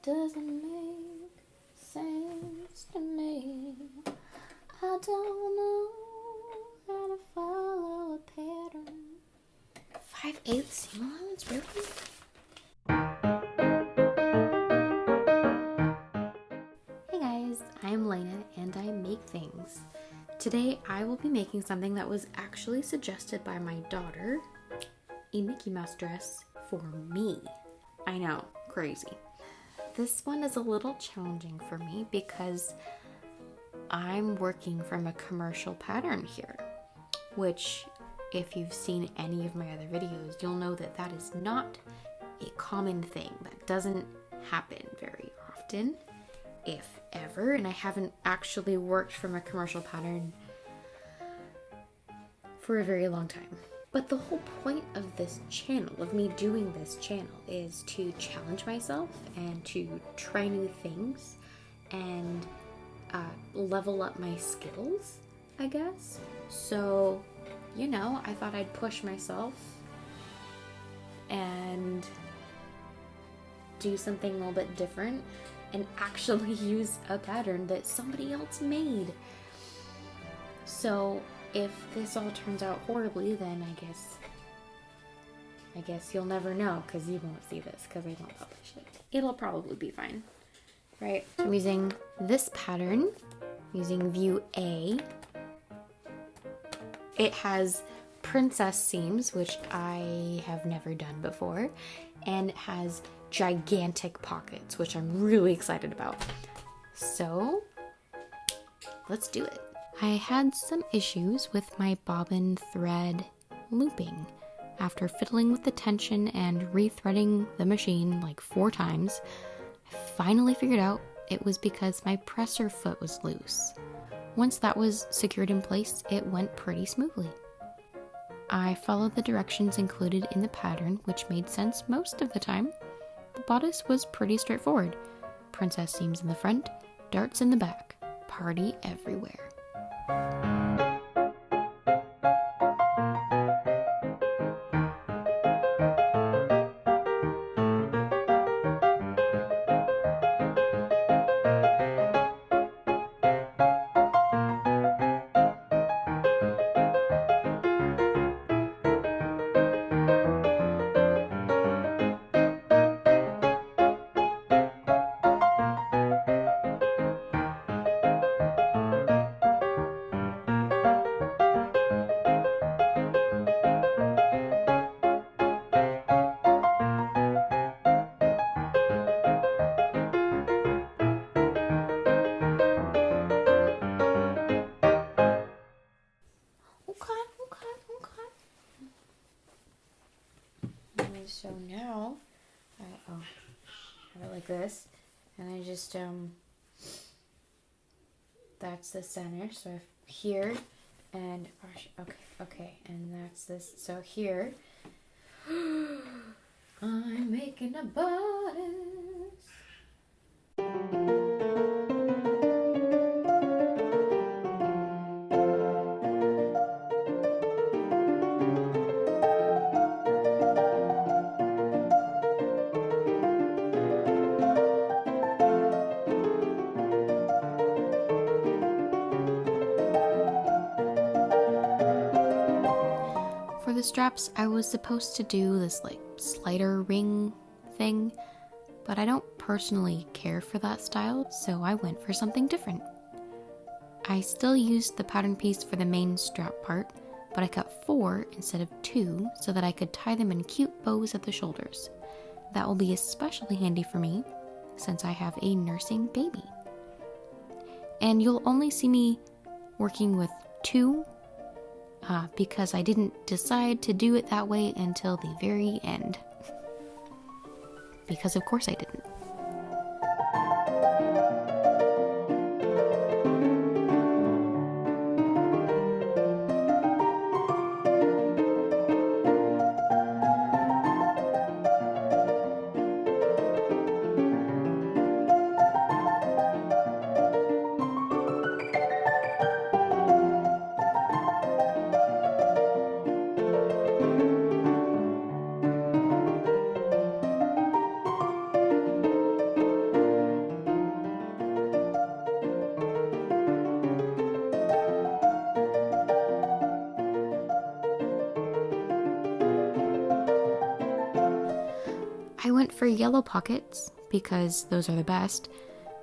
doesn't make sense to me. I don't know how to follow a pattern. 5/8 seam allowance, really? Hey guys, I'm Lena and I make things. Today I will be making something that was actually suggested by my daughter, a Mickey Mouse dress for me. I know, crazy. This one is a little challenging for me because I'm working from a commercial pattern here, which if you've seen any of my other videos, you'll know that that is not a common thing. That doesn't happen very often, if ever, and I haven't actually worked from a commercial pattern for a very long time. But the whole point of this channel, of me doing this channel, is to challenge myself and to try new things and level up my skills, I guess. So, you know, I thought I'd push myself and do something a little bit different and actually use a pattern that somebody else made. So if this all turns out horribly, then I guess you'll never know because you won't see this because I won't publish it. It'll probably be fine, right? So I'm using this pattern, using view A. It has princess seams, which I have never done before, and it has gigantic pockets, which I'm really excited about. So let's do it. I had some issues with my bobbin thread looping. After fiddling with the tension and rethreading the machine like 4 times, I finally figured out it was because my presser foot was loose. Once that was secured in place, it went pretty smoothly. I followed the directions included in the pattern, which made sense most of the time. The bodice was pretty straightforward. Princess seams in the front, darts in the back, party everywhere. So now, I have it like this, and I just, that's the center, so I've here, and, okay, and that's this, so here, I'm making a bodice. For the straps, I was supposed to do this like slider ring thing, but I don't personally care for that style, so I went for something different. I still used the pattern piece for the main strap part, but I cut 4 instead of 2 so that I could tie them in cute bows at the shoulders. That will be especially handy for me since I have a nursing baby. And you'll only see me working with 2 because I didn't decide to do it that way until the very end. Because of course I didn't. For yellow pockets, because those are the best,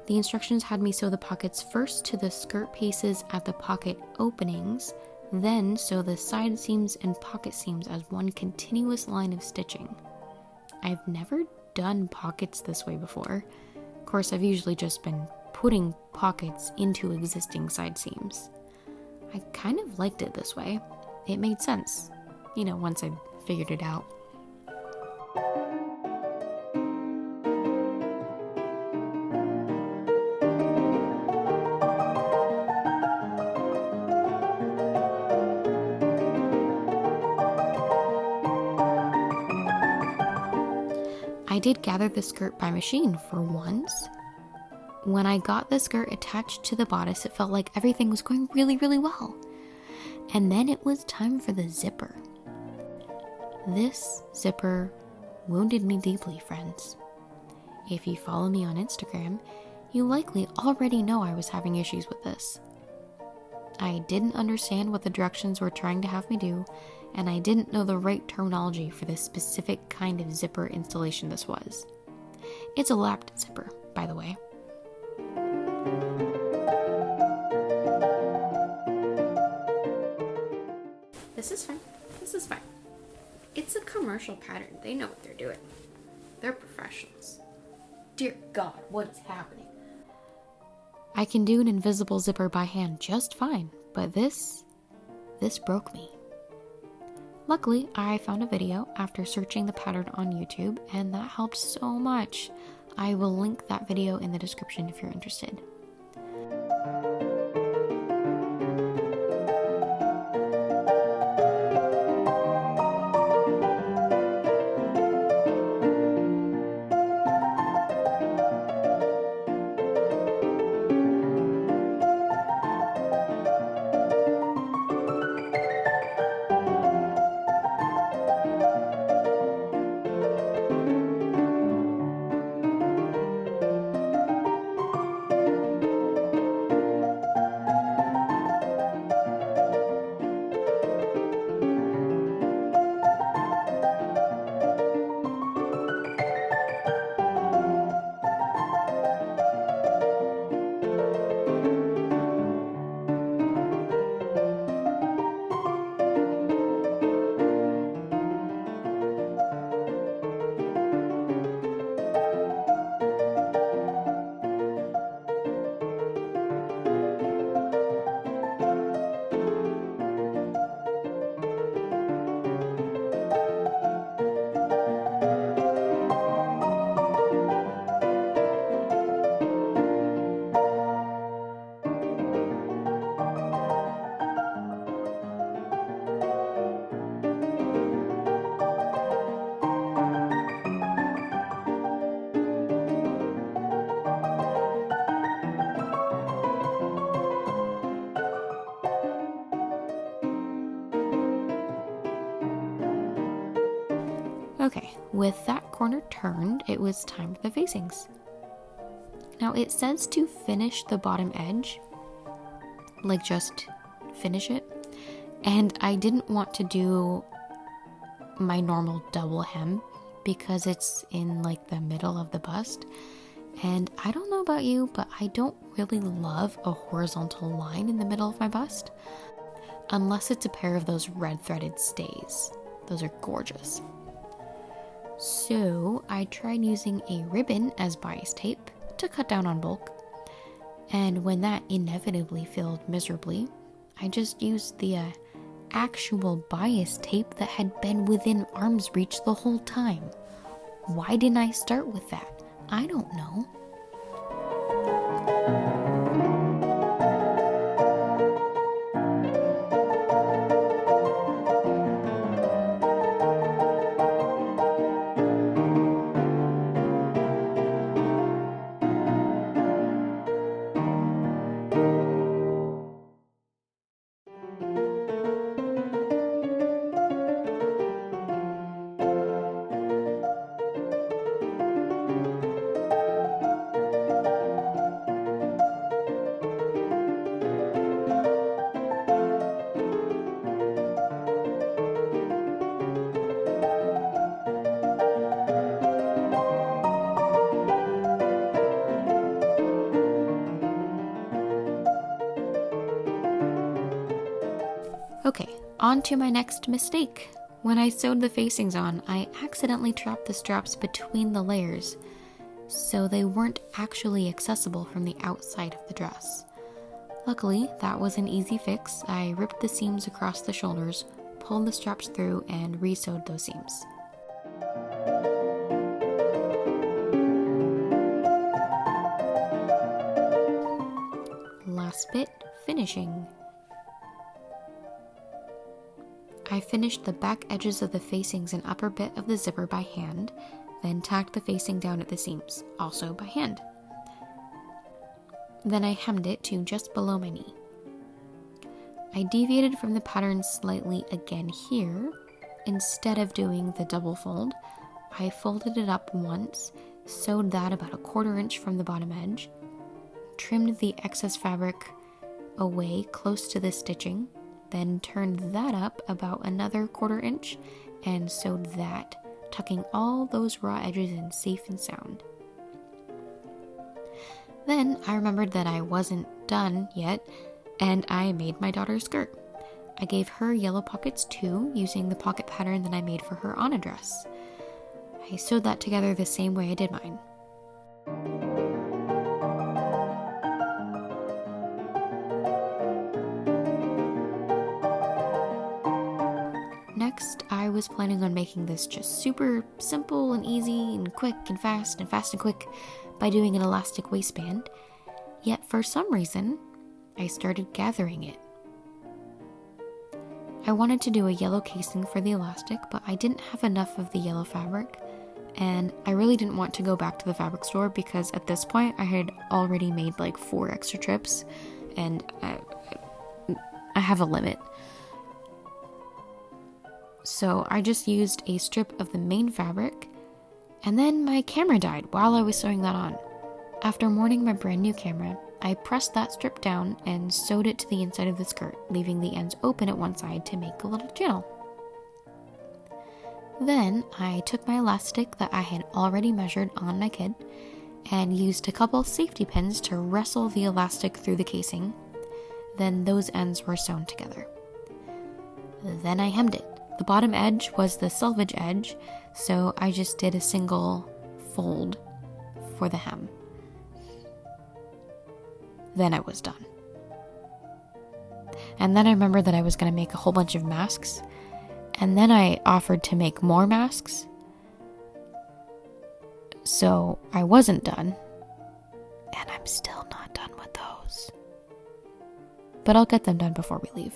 the instructions had me sew the pockets first to the skirt pieces at the pocket openings, then sew the side seams and pocket seams as one continuous line of stitching. I've never done pockets this way before. Of course, I've usually just been putting pockets into existing side seams. I kind of liked it this way. It made sense, once I figured it out. I did gather the skirt by machine for once. When I got the skirt attached to the bodice, it felt like everything was going really, really well. And then it was time for the zipper. This zipper wounded me deeply, friends. If you follow me on Instagram, you likely already know I was having issues with this. I didn't understand what the directions were trying to have me do, and I didn't know the right terminology for the specific kind of zipper installation this was. It's a lapped zipper, by the way. This is fine. It's a commercial pattern. They know what they're doing. They're professionals. Dear God, what is happening? I can do an invisible zipper by hand just fine, but this broke me. Luckily, I found a video after searching the pattern on YouTube, and that helped so much. I will link that video in the description if you're interested. Okay, with that corner turned, it was time for the facings. Now it says to finish the bottom edge, like just finish it, and I didn't want to do my normal double hem because it's in like the middle of the bust, and I don't know about you, but I don't really love a horizontal line in the middle of my bust, unless it's a pair of those red threaded stays. Those are gorgeous. So I tried using a ribbon as bias tape to cut down on bulk, and when that inevitably failed miserably, I just used the actual bias tape that had been within arm's reach the whole time. Why didn't I start with that? I don't know. Okay, on to my next mistake. When I sewed the facings on, I accidentally dropped the straps between the layers, so they weren't actually accessible from the outside of the dress. Luckily, that was an easy fix. I ripped the seams across the shoulders, pulled the straps through, and re-sewed those seams. Last bit, finishing. I finished the back edges of the facings and upper bit of the zipper by hand, then tacked the facing down at the seams, also by hand. Then I hemmed it to just below my knee. I deviated from the pattern slightly again here. Instead of doing the double fold, I folded it up once, sewed that about 1/4 inch from the bottom edge, trimmed the excess fabric away close to the stitching, then turned that up about another 1/4 inch and sewed that, tucking all those raw edges in safe and sound. Then I remembered that I wasn't done yet, and I made my daughter's skirt. I gave her yellow pockets too, using the pocket pattern that I made for her on a dress. I sewed that together the same way I did mine. Next, I was planning on making this just super simple and easy and quick and fast and quick by doing an elastic waistband, yet for some reason, I started gathering it. I wanted to do a yellow casing for the elastic, but I didn't have enough of the yellow fabric, and I really didn't want to go back to the fabric store because at this point I had already made like 4 extra trips, and I have a limit. So I just used a strip of the main fabric, and then my camera died while I was sewing that on. After morning my brand new camera, I pressed that strip down and sewed it to the inside of the skirt, leaving the ends open at one side to make a little channel. Then I took my elastic that I had already measured on my kid and used a couple safety pins to wrestle the elastic through the casing. Then those ends were sewn together. Then I hemmed it. The bottom edge was the selvage edge, so I just did a single fold for the hem. Then I was done. And then I remembered that I was going to make a whole bunch of masks, and then I offered to make more masks, so I wasn't done, and I'm still not done with those. But I'll get them done before we leave.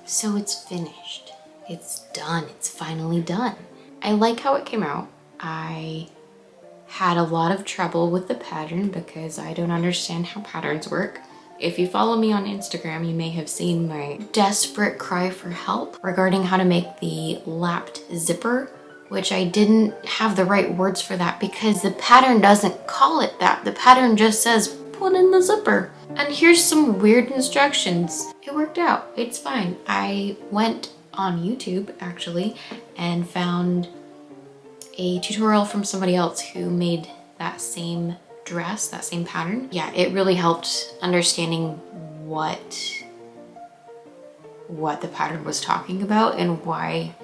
So it's finished. It's done. It's finally done. I like how it came out. I had a lot of trouble with the pattern because I don't understand how patterns work. If you follow me on Instagram, you may have seen my desperate cry for help regarding how to make the lapped zipper, which I didn't have the right words for that because the pattern doesn't call it that. The pattern just says, put in the zipper. And here's some weird instructions. It worked out. It's fine. I went on YouTube actually and found a tutorial from somebody else who made that same dress, that same pattern. Yeah, it really helped understanding what the pattern was talking about and why.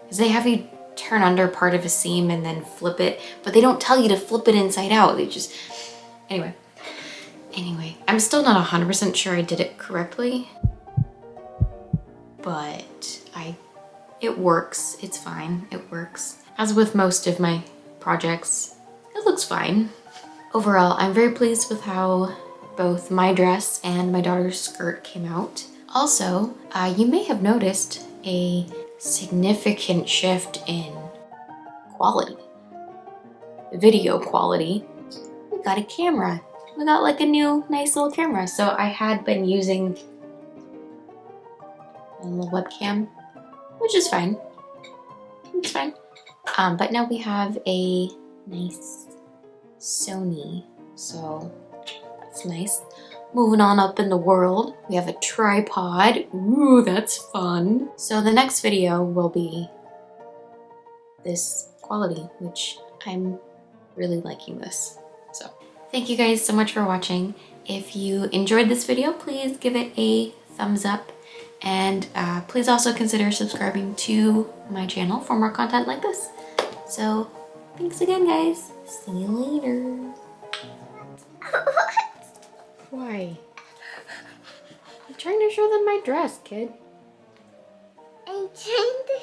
Because they have you turn under part of a seam and then flip it, but they don't tell you to flip it inside out. They just, anyway, I'm still not 100% sure I did it correctly, but it works. It's fine. It works. As with most of my projects, it looks fine. Overall, I'm very pleased with how both my dress and my daughter's skirt came out. Also, you may have noticed a significant shift in quality, video quality. We got a camera. We got like a new nice little camera. So I had been using a little webcam, which is fine. It's fine. But now we have a nice Sony. So that's nice. Moving on up in the world, we have a tripod. Ooh, that's fun. So the next video will be this quality, which I'm really liking this. So thank you guys so much for watching. If you enjoyed this video, please give it a thumbs up, and please also consider subscribing to my channel for more content like this. So thanks again, guys. See you later. Why? I'm trying to show them my dress, kid. I'm trying to